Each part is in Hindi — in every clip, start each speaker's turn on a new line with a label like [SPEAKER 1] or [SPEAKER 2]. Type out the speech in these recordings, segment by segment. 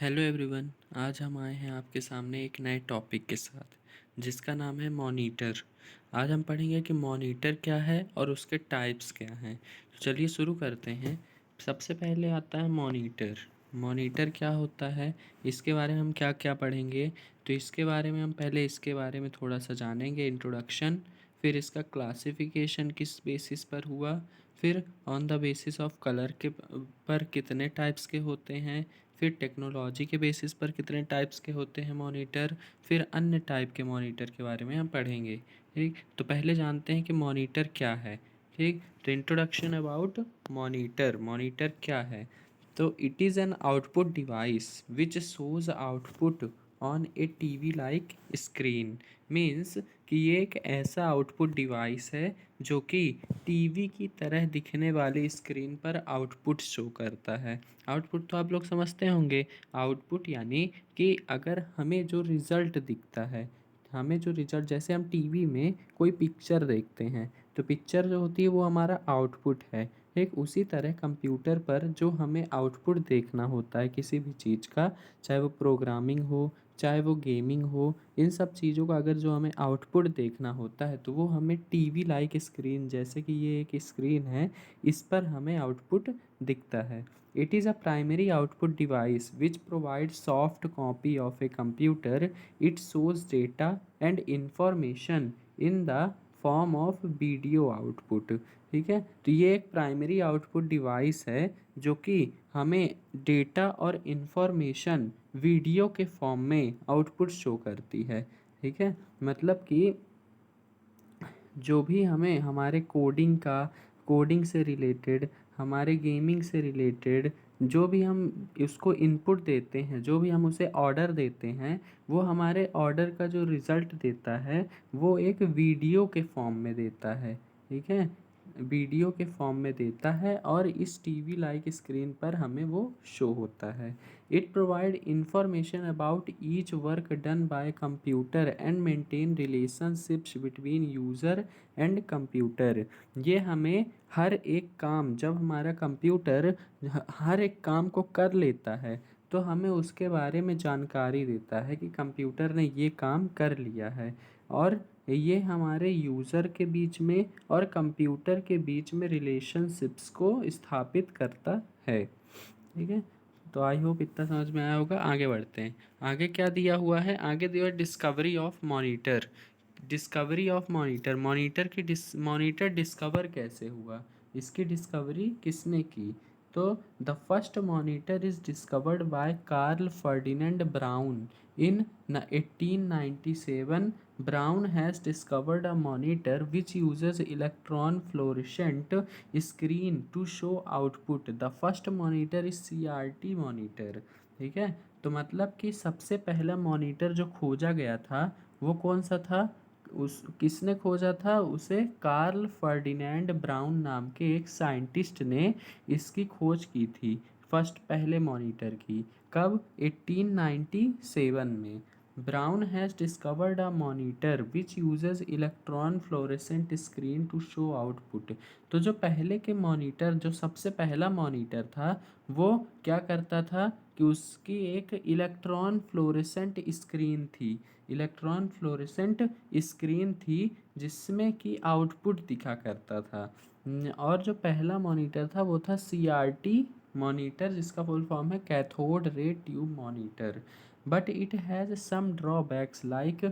[SPEAKER 1] Hello everyone. आज हम आए हैं आपके सामने एक नए टॉपिक के साथ जिसका नाम है मॉनिटर। आज हम पढ़ेंगे कि मॉनिटर क्या है और उसके टाइप्स क्या हैं। तो चलिए शुरू करते हैं। सबसे पहले आता है मॉनिटर। मॉनिटर क्या होता है, इसके बारे में हम क्या क्या पढ़ेंगे। तो इसके बारे में हम पहले इसके बारे में थोड़ा सा जानेंगे, इंट्रोडक्शन। फिर इसका क्लासिफिकेशन किस बेसिस पर हुआ। फिर on the basis of colour के पर कितने टाइप्स के होते हैं। फिर टेक्नोलॉजी के बेसिस पर कितने टाइप्स के होते हैं मॉनिटर। फिर अन्य टाइप के मॉनिटर के बारे में हम पढ़ेंगे। ठीक, तो पहले जानते हैं कि मॉनिटर क्या है। ठीक, तो इंट्रोडक्शन अबाउट मॉनिटर। मॉनिटर क्या है? तो it is an output device which shows output on A TV like screen. Means कि ये एक ऐसा आउटपुट डिवाइस है जो कि टीवी की तरह दिखने वाली स्क्रीन पर आउटपुट शो करता है। आउटपुट तो आप लोग समझते होंगे। आउटपुट यानी कि अगर हमें जो रिज़ल्ट दिखता है, हमें जो रिज़ल्ट, जैसे हम टीवी में कोई पिक्चर देखते हैं तो पिक्चर जो होती है वो हमारा आउटपुट है। एक उसी तरह कंप्यूटर पर जो हमें आउटपुट देखना होता है किसी भी चीज़ का, चाहे वो प्रोग्रामिंग हो, चाहे वो गेमिंग हो, इन सब चीज़ों का अगर जो हमें आउटपुट देखना होता है तो वो हमें टीवी लाइक स्क्रीन, जैसे कि ये एक स्क्रीन है, इस पर हमें आउटपुट दिखता है। It is a primary output device which provides soft copy of a computer. It shows data and information in the form of video output. ठीक है, तो ये एक प्राइमरी आउटपुट डिवाइस है जो कि हमें डेटा और इन्फॉर्मेशन वीडियो के फॉर्म में आउटपुट शो करती है। ठीक है, मतलब कि जो भी हमें हमारे कोडिंग से रिलेटेड, हमारे गेमिंग से रिलेटेड जो भी हम उसको इनपुट देते हैं, जो भी हम उसे ऑर्डर देते हैं, वो हमारे ऑर्डर का जो रिज़ल्ट देता है वो एक वीडियो के फॉर्म में देता है। ठीक है, वीडियो के फॉर्म में देता है और इस टीवी लाइक स्क्रीन पर हमें वो शो होता है। It provide information about each work done by computer and maintain relationships between user and computer. ये हमें हर एक काम, जब हमारा कंप्यूटर हर एक काम को कर लेता है तो हमें उसके बारे में जानकारी देता है कि कंप्यूटर ने ये काम कर लिया है। और ये हमारे यूज़र के बीच में और कंप्यूटर के बीच में रिलेशनशिप्स को स्थापित करता है। ठीक है, तो आई होप इतना समझ में आया होगा। आगे बढ़ते हैं। आगे क्या दिया हुआ है? आगे दिया हुआ discovery of monitor. Discovery of monitor. Monitor discover कैसे हुआ, इसकी डिस्कवरी किसने की? तो the first monitor is discovered by Karl Ferdinand Braun in 1897. Brown has discovered a monitor which uses electron fluorescent screen to show output. The first monitor is CRT monitor. ठीक है, तो मतलब कि सबसे पहला मॉनिटर जो खोजा गया था वो कौन सा था? उस किसने खोजा था उसे? कार्ल फर्डिनेंड ब्राउन नाम के एक साइंटिस्ट ने इसकी खोज की थी, फर्स्ट पहले मॉनिटर की। कब? 1897 में। Braun has discovered a monitor which uses electron fluorescent screen to show output. तो जो पहले के मॉनिटर, जो सबसे पहला मॉनिटर था, वो क्या करता था कि उसकी एक इलेक्ट्रॉन फ्लोरेसेंट स्क्रीन थी। इलेक्ट्रॉन फ्लोरेसेंट स्क्रीन थी जिसमें कि आउटपुट दिखा करता था। और जो पहला मॉनिटर था वो था CRT मॉनिटर, जिसका फुल फॉर्म है cathode ray tube monitor. But it has some drawbacks like.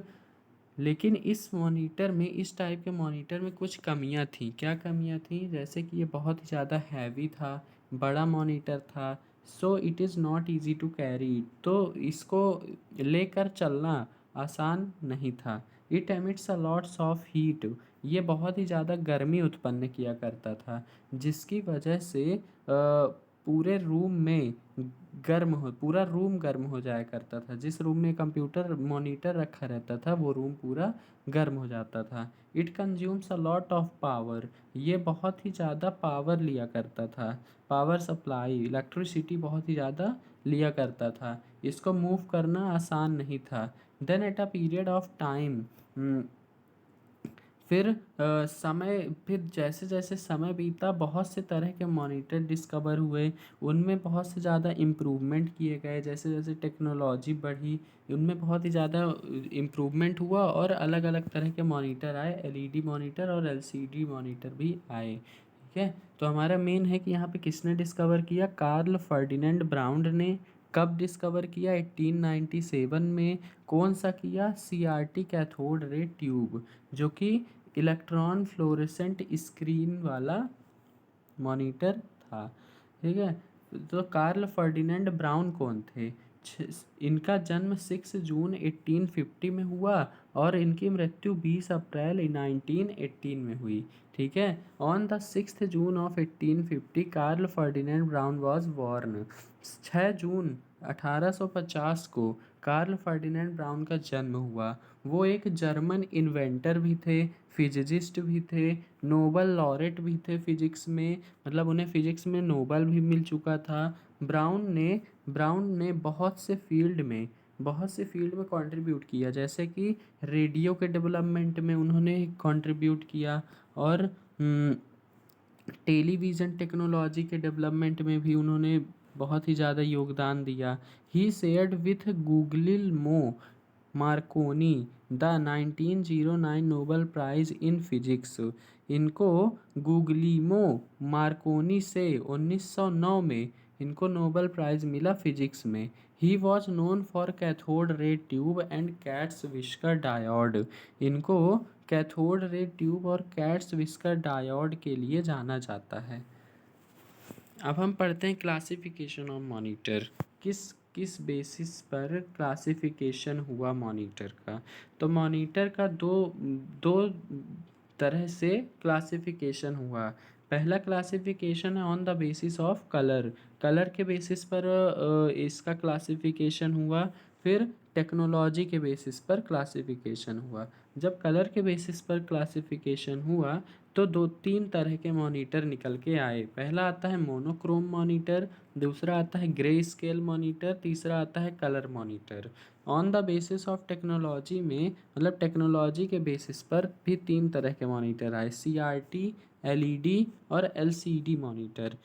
[SPEAKER 1] लेकिन इस मॉनिटर में, इस टाइप के मॉनिटर में कुछ कमियां थी। क्या कमियां थी? जैसे कि ये बहुत ही ज़्यादा हैवी था, बड़ा मॉनिटर था। So it is not easy to carry, तो इसको लेकर चलना आसान नहीं था। It emits a lots of heat. ये बहुत ही ज़्यादा गर्मी उत्पन्न किया करता था, जिसकी वजह से पूरे रूम में पूरा रूम गर्म हो जाया करता था। जिस रूम में कंप्यूटर मॉनिटर रखा रहता था वो रूम पूरा गर्म हो जाता था। It consumes a lot of power. ये बहुत ही ज़्यादा पावर लिया करता था। पावर सप्लाई, इलेक्ट्रिसिटी बहुत ही ज़्यादा लिया करता था। इसको मूव करना आसान नहीं था। Then at a period of time फिर जैसे जैसे समय बीता बहुत से तरह के मॉनिटर डिस्कवर हुए, उनमें बहुत से ज़्यादा इम्प्रूवमेंट किए गए, जैसे जैसे टेक्नोलॉजी बढ़ी उनमें बहुत ही ज़्यादा इम्प्रूवमेंट हुआ और अलग अलग तरह के मॉनिटर आए, एलईडी मॉनिटर और एलसीडी मॉनिटर भी आए। ठीक है, तो हमारा मेन है कि यहाँ पे किसने डिस्कवर किया, कार्ल फर्डिनेंड ब्राउन ने। कब डिस्कवर किया, 1897 में। कौन सा किया, सीआरटी कैथोड रे ट्यूब, जो कि इलेक्ट्रॉन फ्लोरेसेंट स्क्रीन वाला मॉनिटर था। ठीक है, तो कार्ल फर्डिनेंड ब्राउन कौन थे, इनका जन्म 6 जून 1850 में हुआ और इनकी मृत्यु 20 अप्रैल 1918 में हुई। ठीक है, on the 6 June of 1850 Karl Ferdinand Braun was born. 6 जून 1850 को कार्ल फर्डिनेंड ब्राउन का जन्म हुआ। वो एक जर्मन इन्वेंटर भी थे, फिजिसिस्ट भी थे, नोबल लॉरेट भी थे फिजिक्स में, मतलब उन्हें फिजिक्स में नोबल भी मिल चुका था। ब्राउन ने बहुत से फील्ड में कंट्रीब्यूट किया, जैसे कि रेडियो के डेवलपमेंट में उन्होंने कंट्रीब्यूट किया और टेलीविज़न टेक्नोलॉजी के डेवलपमेंट में भी उन्होंने बहुत ही ज़्यादा योगदान दिया। He shared with Guglielmo Marconi the 1909 Nobel prize in physics. इनको गुग्लिमो मार्कोनी से 1909 में इनको नोबल प्राइज़ मिला फिजिक्स में। He was known for cathode ray tube and cats whisker diode. इनको कैथोड रे ट्यूब और कैट्स विस्कर डायोड के लिए जाना जाता है। अब हम पढ़ते हैं क्लासिफिकेशन ऑफ मॉनिटर, किस किस बेसिस पर क्लासिफिकेशन हुआ मॉनिटर का। तो मॉनिटर का दो दो तरह से क्लासिफिकेशन हुआ। पहला क्लासिफिकेशन है on the basis of colour, colour के बेसिस पर इसका क्लासिफिकेशन हुआ। फिर टेक्नोलॉजी के बेसिस पर क्लासिफिकेशन हुआ। जब कलर के बेसिस पर क्लासिफिकेशन हुआ तो 2-3 तरह के मॉनिटर निकल के आए। पहला आता है मोनोक्रोम मॉनिटर, दूसरा आता है ग्रे स्केल मॉनिटर, तीसरा आता है colour monitor. On the basis of technology में, मतलब टेक्नोलॉजी के बेसिस पर भी 3 तरह के मॉनिटर आए, सीआरटी, एलईडी और एलसीडी मॉनिटर।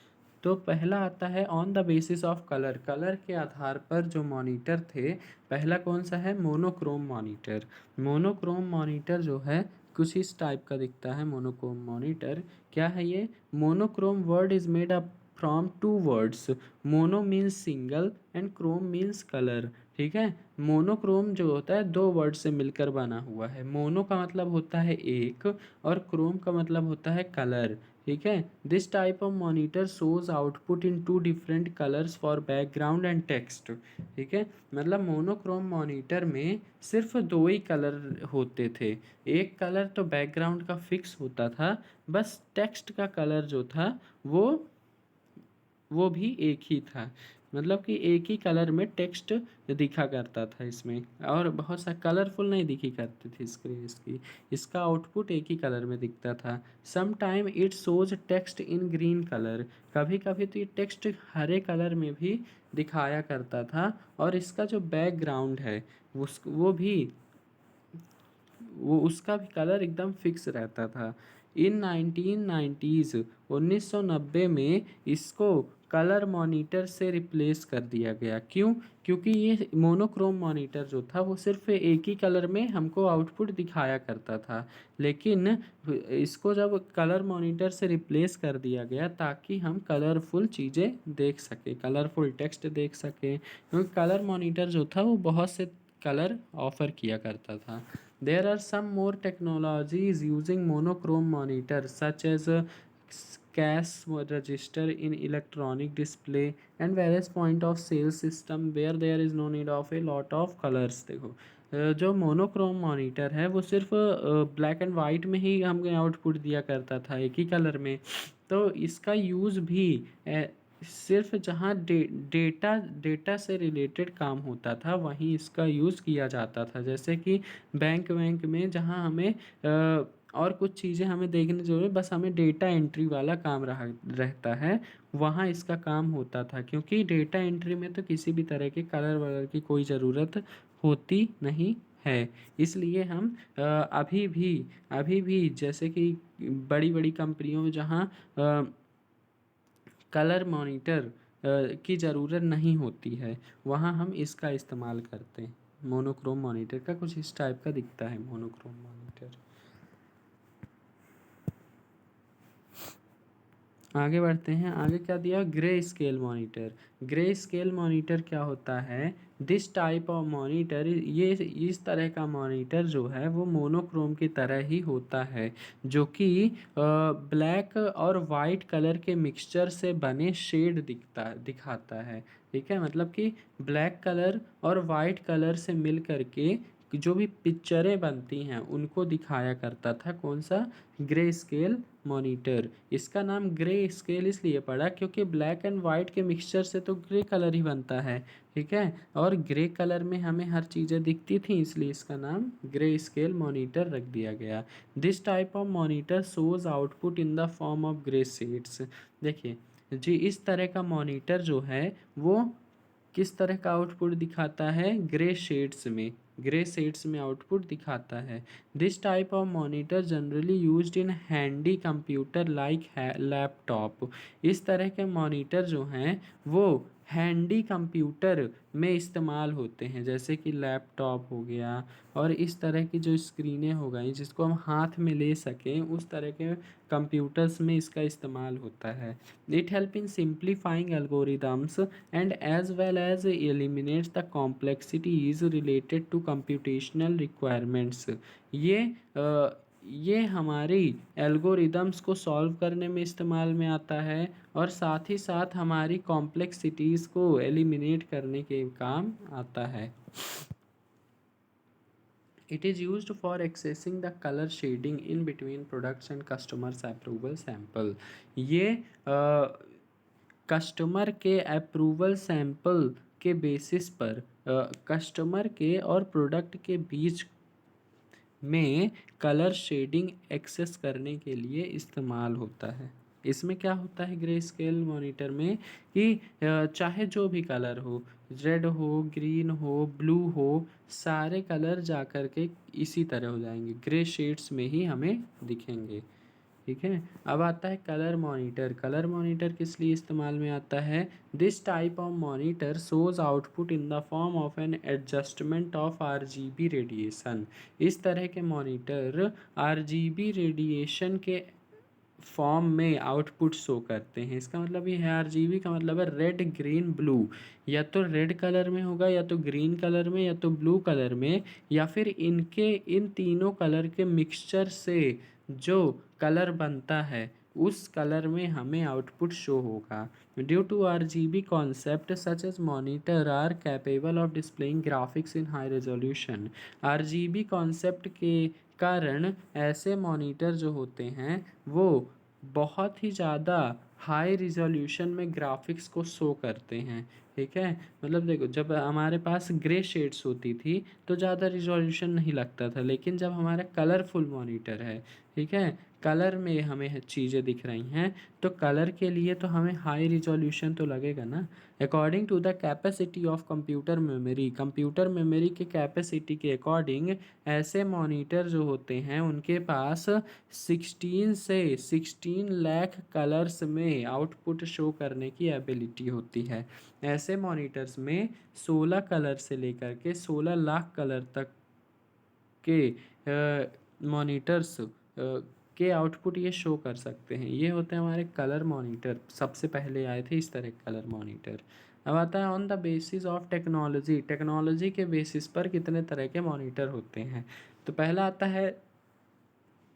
[SPEAKER 1] तो पहला आता है on the basis of colour, colour के आधार पर जो मॉनिटर थे। पहला कौन सा है, मोनोक्रोम मॉनिटर। मोनोक्रोम मॉनिटर जो है कुछ इस टाइप का दिखता है। मोनोक्रोम मॉनिटर क्या है ये, monochrome word is made up from 2 words, mono means single and Chrome means colour. ठीक है, मोनोक्रोम जो होता है 2 वर्ड से मिलकर बना हुआ है। मोनो का मतलब होता है एक और क्रोम का मतलब होता है कलर। ठीक है, this type of monitor shows output in 2 different colours for background and text. ठीक है, मतलब मोनोक्रोम मॉनिटर में सिर्फ 2 ही कलर होते थे। एक कलर तो बैकग्राउंड का फिक्स होता था, बस टेक्स्ट का कलर जो था वो भी एक ही था, मतलब कि एक ही कलर में टेक्स्ट दिखा करता था इसमें, और बहुत सा कलरफुल नहीं दिखी करती थी स्क्रीन इसकी। इसका आउटपुट एक ही कलर में दिखता था। Some time it shows text in green colour, कभी कभी तो ये टेक्स्ट हरे कलर में भी दिखाया करता था। और इसका जो बैकग्राउंड है वो उसका भी कलर एकदम फिक्स रहता था। इन 1990s 1990 में इसको कलर मॉनिटर से रिप्लेस कर दिया गया। क्यों, क्योंकि ये मोनोक्रोम मॉनिटर जो था वो सिर्फ एक ही कलर में हमको आउटपुट दिखाया करता था। लेकिन इसको जब कलर मॉनिटर से रिप्लेस कर दिया गया ताकि हम कलरफुल चीज़ें देख सकें, कलरफुल टेक्स्ट देख सकें, क्योंकि कलर मॉनिटर जो था वो बहुत से कलर ऑफर किया करता था। There are some more technologies using monochrome monitors such as cash register in electronic display and various point of sale system where there is no need of a lot of colors। देखो जो मोनोक्रोम मॉनिटर है वो सिर्फ ब्लैक एंड वाइट में ही हमें आउटपुट दिया करता था, एक ही कलर में। तो इसका यूज़ भी सिर्फ जहाँ डेटा से रिलेटेड काम होता था वहीं इसका यूज़ किया जाता था। जैसे कि बैंक में जहाँ हमें और कुछ चीज़ें हमें देखने जरूरत, बस हमें डेटा एंट्री वाला काम रहता है, वहाँ इसका काम होता था। क्योंकि डेटा एंट्री में तो किसी भी तरह के कलर वलर की कोई ज़रूरत होती नहीं है। इसलिए हम अभी भी जैसे कि बड़ी बड़ी कंपनियों में जहाँ कलर मॉनिटर की ज़रूरत नहीं होती है, वहाँ हम इसका इस्तेमाल करते हैं। मोनोक्रोम मॉनिटर का कुछ इस टाइप का दिखता है मोनोक्रोम मॉनिटर। आगे बढ़ते हैं। आगे क्या दिया, grey scale monitor. Grey scale monitor क्या होता है, दिस टाइप ऑफ मॉनिटर, ये इस तरह का मॉनिटर जो है वो मोनोक्रोम की तरह ही होता है, जो कि ब्लैक और वाइट कलर के मिक्सचर से बने शेड दिखाता है। ठीक है, मतलब कि ब्लैक कलर और वाइट कलर से मिल करके जो भी पिक्चरें बनती हैं उनको दिखाया करता था। कौन सा, ग्रे स्केल मॉनिटर। इसका नाम ग्रे स्केल इसलिए पड़ा क्योंकि ब्लैक एंड वाइट के मिक्सचर से तो ग्रे कलर ही बनता है। ठीक है, और ग्रे कलर में हमें हर चीज़ें दिखती थी, इसलिए इसका नाम ग्रे स्केल मॉनिटर रख दिया गया। This type of monitor shows output in the form of grey shades. देखिए जी, इस तरह का मॉनिटर जो है वो किस तरह का आउटपुट दिखाता है, ग्रे शेड्स में, ग्रे शेड्स में आउटपुट दिखाता है। This type of monitor generally used in handy computer like laptop. इस तरह के मॉनिटर जो हैं वो हैंडी कंप्यूटर में इस्तेमाल होते हैं, जैसे कि लैपटॉप हो गया और इस तरह की जो स्क्रीनें हो गई जिसको हम हाथ में ले सकें, उस तरह के कंप्यूटर्स में इसका इस्तेमाल होता है। It help in simplifying algorithms and as well as eliminates the complexities related to computational requirements। ये ये हमारी एल्गोरिदम्स को सॉल्व करने में इस्तेमाल में आता है और साथ ही साथ हमारी कॉम्प्लेक्सिटीज़ को एलिमिनेट करने के काम आता है। It is used for accessing the color shading in between products and customers approval sample। ये कस्टमर के अप्रूवल सैंपल के बेसिस पर कस्टमर के और प्रोडक्ट के बीच में कलर शेडिंग एक्सेस करने के लिए इस्तेमाल होता है। इसमें क्या होता है ग्रे स्केल मॉनिटर में कि चाहे जो भी कलर हो, रेड हो, ग्रीन हो, ब्लू हो, सारे कलर जा कर के इसी तरह हो जाएंगे, ग्रे शेड्स में ही हमें दिखेंगे। ठीक है, अब आता है कलर मॉनिटर। कलर मॉनिटर किस लिए इस्तेमाल में आता है, this type of monitor shows output in the form of an adjustment of RGB radiation. इस तरह के मॉनिटर RGB रेडिएशन के फॉर्म में आउटपुट शो करते हैं। इसका मतलब ये है, RGB का मतलब है रेड ग्रीन ब्लू, या तो रेड कलर में होगा, या तो ग्रीन कलर में, या तो ब्लू कलर में, या फिर इन तीनों कलर के मिक्सचर से जो कलर बनता है उस कलर में हमें आउटपुट शो होगा। Due to RGB concept such as monitor are capable of displaying graphics in high resolution. RGB concept के कारण ऐसे मॉनिटर जो होते हैं वो बहुत ही ज़्यादा हाई रिजोल्यूशन में ग्राफिक्स को शो करते हैं। ठीक है, मतलब देखो, जब हमारे पास ग्रे शेड्स होती थी तो ज़्यादा रिजोल्यूशन नहीं लगता था, लेकिन जब हमारा कलरफुल मॉनिटर है, ठीक है, कलर में हमें चीज़ें दिख रही हैं, तो कलर के लिए तो हमें हाई रिजोल्यूशन तो लगेगा ना। According to the capacity of computer memory, computer memory के कैपेसिटी के अकॉर्डिंग ऐसे मॉनिटर जो होते हैं उनके पास 16 लाख कलर्स में आउटपुट शो करने की एबिलिटी होती है। ऐसे मॉनिटर्स में 16 कलर से लेकर के 16 लाख कलर तक के मॉनिटर्स के आउटपुट ये शो कर सकते हैं। ये होते हैं हमारे कलर मॉनिटर, सबसे पहले आए थे इस तरह के कलर मॉनिटर। अब आता है on the basis of technology. Technology के बेसिस पर कितने तरह के मॉनिटर होते हैं। तो पहला आता है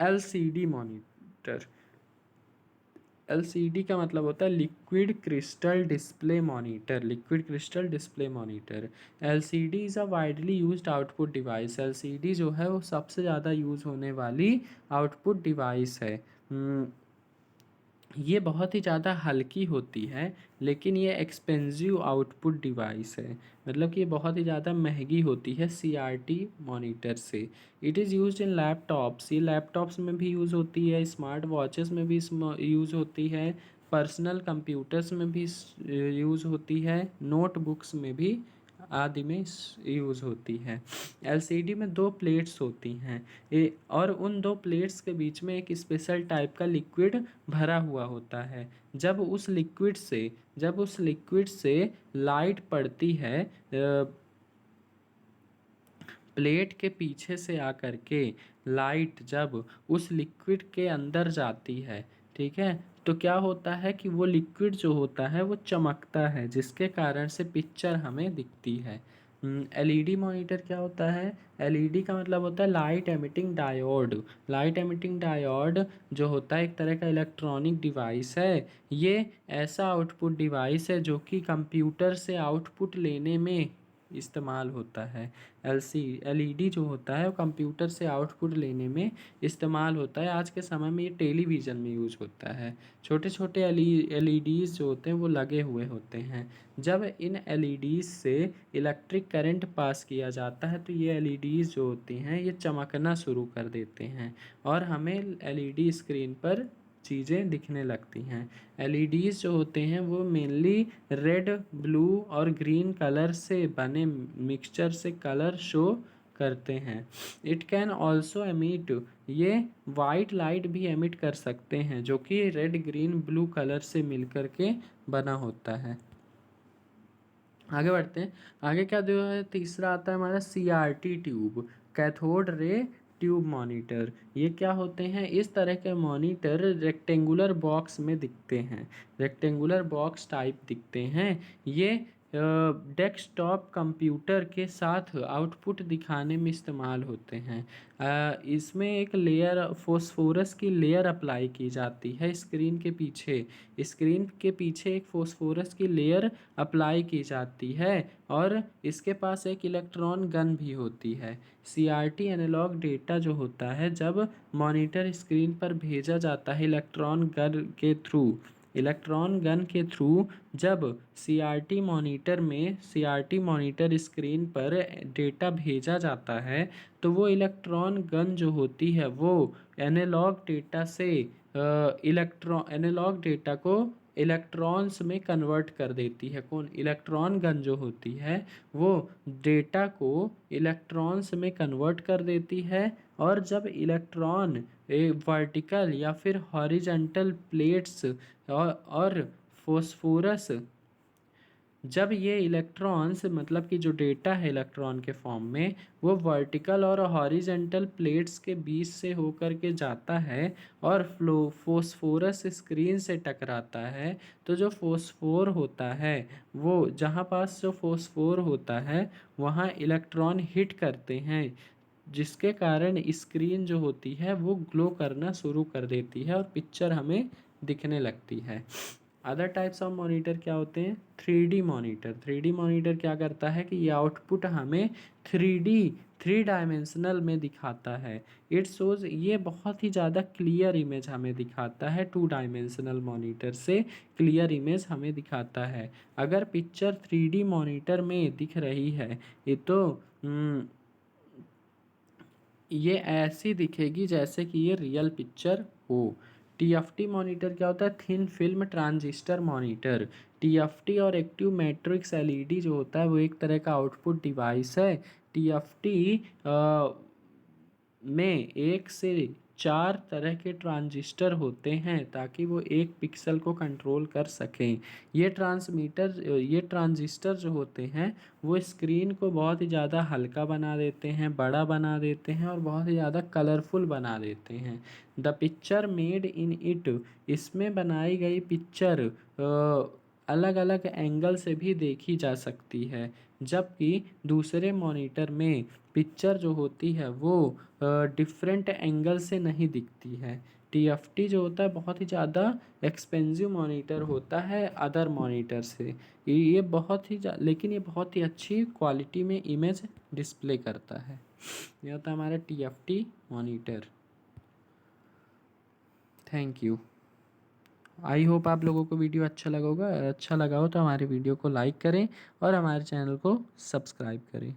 [SPEAKER 1] LCD मॉनिटर। LCD का मतलब होता है liquid crystal display monitor. Liquid crystal display monitor, LCD is a widely used output device. LCD जो है वो सबसे ज़्यादा यूज़ होने वाली आउटपुट डिवाइस है। ये बहुत ही ज़्यादा हल्की होती है, लेकिन ये एक्सपेंसिव आउटपुट डिवाइस है, मतलब कि ये बहुत ही ज़्यादा महंगी होती है CRT मॉनिटर से। It is used in laptops. ये लैपटॉप्स में भी यूज़ होती है, स्मार्ट वॉचेस में भी यूज़ होती है, पर्सनल कंप्यूटर्स में भी यूज़ होती है, नोटबुक्स में भी आदि में यूज़ होती है। एलसीडी में 2 प्लेट्स होती हैं और उन 2 प्लेट्स के बीच में एक स्पेशल टाइप का लिक्विड भरा हुआ होता है। जब उस लिक्विड से लाइट पड़ती है प्लेट के पीछे से आकर के, लाइट जब उस लिक्विड के अंदर जाती है, ठीक है, तो क्या होता है कि वो लिक्विड जो होता है वो चमकता है, जिसके कारण से पिक्चर हमें दिखती है। एलईडी मॉनिटर क्या होता है? एलईडी का मतलब होता है light emitting diode. Light emitting diode जो होता है एक तरह का इलेक्ट्रॉनिक डिवाइस है। ये ऐसा आउटपुट डिवाइस है जो कि कंप्यूटर से आउटपुट लेने में इस्तेमाल होता है। एलईडी जो होता है वो कंप्यूटर से आउटपुट लेने में इस्तेमाल होता है। आज के समय में ये टेलीविज़न में यूज़ होता है। छोटे छोटे एलईडीज़ जो होते हैं वो लगे हुए होते हैं। जब इन एलईडीज़ से इलेक्ट्रिक करंट पास किया जाता है तो ये एलईडीज़ जो होती हैं ये चमकना शुरू कर देते हैं और हमें एलईडी स्क्रीन पर चीज़ें दिखने लगती हैं। एलईडीज़ जो होते हैं वो मेनली रेड, ब्लू और ग्रीन कलर से बने मिक्सचर से कलर शो करते हैं। इट कैन ऑल्सो एमिट, ये वाइट लाइट भी एमिट कर सकते हैं जो कि रेड, ग्रीन, ब्लू कलर से मिलकर के बना होता है। आगे बढ़ते हैं। आगे क्या जो है तीसरा आता है हमारा CRT tube, cathode ray tube monitor. ये क्या होते हैं? इस तरह के मॉनिटर रेक्टेंगुलर बॉक्स में दिखते हैं, रेक्टेंगुलर बॉक्स टाइप दिखते हैं। ये डेस्कटॉप कंप्यूटर के साथ आउटपुट दिखाने में इस्तेमाल होते हैं। इसमें एक लेयर फॉस्फोरस की लेयर अप्लाई की जाती है स्क्रीन के पीछे। स्क्रीन के पीछे एक फॉस्फोरस की लेयर अप्लाई की जाती है और इसके पास एक इलेक्ट्रॉन गन भी होती है। सीआरटी एनालॉग डेटा जो होता है जब मॉनिटर स्क्रीन पर भेजा जाता है इलेक्ट्रॉन गन के थ्रू जब सीआरटी मॉनिटर स्क्रीन पर डेटा भेजा जाता है तो वो इलेक्ट्रॉन गन जो होती है वो एनालॉग डेटा को इलेक्ट्रॉन्स में कन्वर्ट कर देती है। इलेक्ट्रॉन गन जो होती है वो डेटा को इलेक्ट्रॉन्स में कन्वर्ट कर देती है और जब इलेक्ट्रॉन वर्टिकल या फिर हॉरिजॉन्टल प्लेट्स और फॉस्फोरस, जब ये इलेक्ट्रॉन्स मतलब कि जो डेटा है इलेक्ट्रॉन के फॉर्म में वो वर्टिकल और हॉरिजॉन्टल प्लेट्स के बीच से होकर के जाता है और फॉस्फोरस स्क्रीन से टकराता है, तो जो फॉस्फोर होता है वो जहाँ पास जो फॉस्फोर होता है वहाँ इलेक्ट्रॉन हिट करते हैं, जिसके कारण स्क्रीन जो होती है वो ग्लो करना शुरू कर देती है और पिक्चर हमें दिखने लगती है। अदर टाइप्स ऑफ मॉनिटर क्या होते हैं? 3D monitor. 3D मॉनिटर क्या करता है कि ये आउटपुट हमें 3 डायमेंशनल में दिखाता है। इट शोज, ये बहुत ही ज़्यादा क्लियर इमेज हमें दिखाता है। 2 डायमेंशनल मॉनिटर से क्लियर इमेज हमें दिखाता है। अगर पिक्चर 3D मॉनिटर में दिख रही है ये तो ये ऐसी दिखेगी जैसे कि ये रियल पिक्चर हो। टीएफटी मॉनिटर क्या होता है? Thin film transistor monitor. TFT और एक्टिव मैट्रिक्स एलईडी जो होता है वो एक तरह का आउटपुट डिवाइस है। टीएफटी में 1 से 4 तरह के ट्रांजिस्टर होते हैं ताकि वो एक पिक्सल को कंट्रोल कर सकें। ये ट्रांजिस्टर जो होते हैं वो स्क्रीन को बहुत ही ज़्यादा हल्का बना देते हैं, बड़ा बना देते हैं और बहुत ही ज़्यादा कलरफुल बना देते हैं। The picture made in it, इसमें बनाई गई पिक्चर अलग अलग एंगल से भी देखी जा सकती है, जबकि दूसरे मॉनिटर में पिक्चर जो होती है वो डिफरेंट एंगल से नहीं दिखती है। टीएफटी जो होता है बहुत ही ज़्यादा एक्सपेंसिव मॉनिटर होता है अदर मॉनिटर से। ये बहुत ही लेकिन ये बहुत ही अच्छी क्वालिटी में इमेज डिस्प्ले करता है। ये होता है हमारा TFT monitor. Thank you. I hope आप लोगों को वीडियो अच्छा लगा होगा। अच्छा लगा हो तो हमारे वीडियो को लाइक करें और हमारे चैनल को सब्सक्राइब करें।